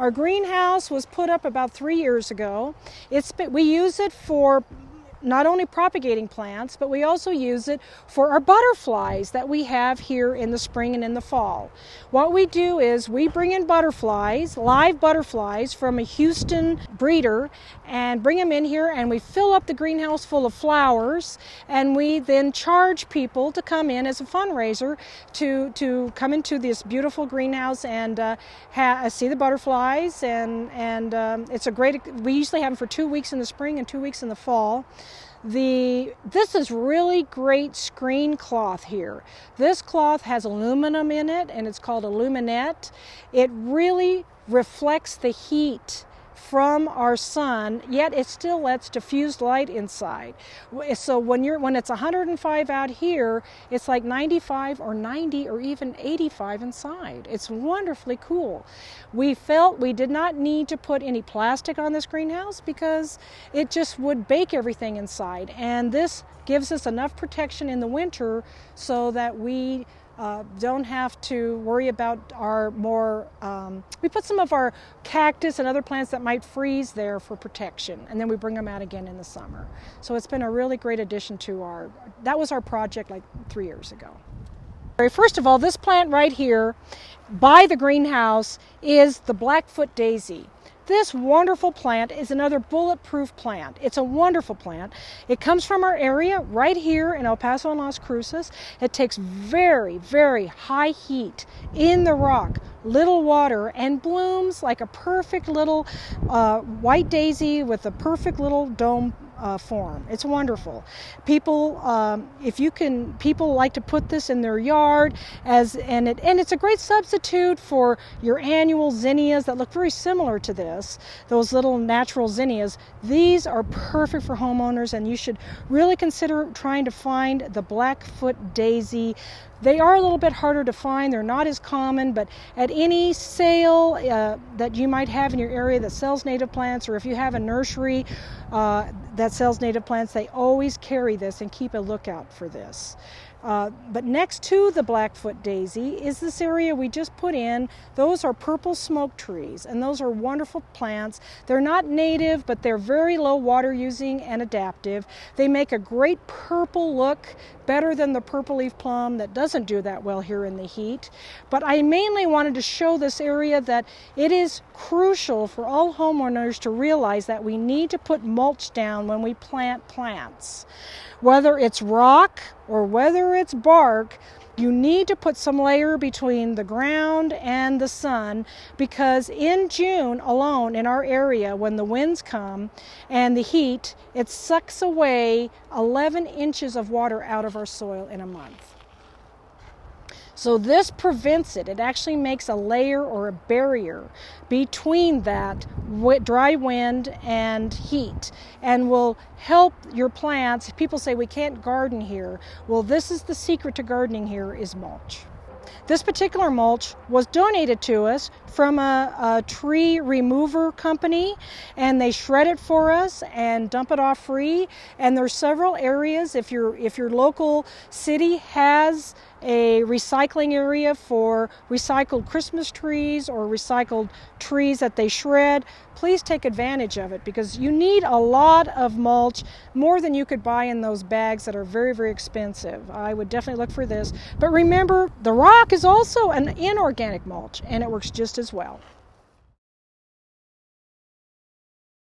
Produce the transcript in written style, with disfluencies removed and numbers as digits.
Our greenhouse was put up about 3 years ago. We use it for not only propagating plants, but we also use it for our butterflies that we have here in the spring and in the fall. What we do is we bring in butterflies, live butterflies from a Houston breeder, and bring them in here, and we fill up the greenhouse full of flowers, and we then charge people to come in as a fundraiser to come into this beautiful greenhouse and see the butterflies, and it's a great, we usually have them for 2 weeks in the spring and 2 weeks in the fall. This is really great screen cloth here. This cloth has aluminum in it, and it's called aluminette. It really reflects the heat from our sun, yet it still lets diffused light inside. So when it's 105 out here, it's like 95 or 90 or even 85 inside. It's wonderfully cool. We felt we did not need to put any plastic on this greenhouse because it just would bake everything inside. And this gives us enough protection in the winter so that we don't have to worry about we put some of our cactus and other plants that might freeze there for protection, and then we bring them out again in the summer. So it's been a really great addition to that was our project like 3 years ago. First of all, this plant right here by the greenhouse is the Blackfoot daisy. This wonderful plant is another bulletproof plant. It's a wonderful plant. It comes from our area right here in El Paso and Las Cruces. It takes very, very high heat in the rock, little water, and blooms like a perfect little white daisy with a perfect little dome form. It's wonderful. People like to put this in their yard and it's a great substitute for your annual zinnias that look very similar to this. Those little natural zinnias. These are perfect for homeowners, and you should really consider trying to find the Blackfoot daisy. They are a little bit harder to find. They're not as common, but at any sale that you might have in your area that sells native plants, or if you have a nursery that sells native plants, they always carry this, and keep a lookout for this. But next to the Blackfoot daisy is this area we just put in. Those are purple smoke trees, and those are wonderful plants. They're not native, but they're very low water using and adaptive. They make a great purple look, better than the purple leaf plum that doesn't do that well here in the heat. But I mainly wanted to show this area that it is crucial for all homeowners to realize that we need to put mulch down when we plant plants. Whether it's rock or whether it's bark, you need to put some layer between the ground and the sun, because in June alone in our area, when the winds come and the heat, it sucks away 11 inches of water out of our soil in a month. So this prevents it. It actually makes a layer or a barrier between that dry wind and heat, and will help your plants. People say we can't garden here. Well, this is the secret to gardening here, is mulch. This particular mulch was donated to us from a tree remover company, and they shred it for us and dump it off free. And there's several areas. If your local city has a recycling area for recycled Christmas trees or recycled trees that they shred, please take advantage of it, because you need a lot of mulch, more than you could buy in those bags that are very, very expensive. I would definitely look for this. But remember, the rock is also an inorganic mulch, and it works just as well.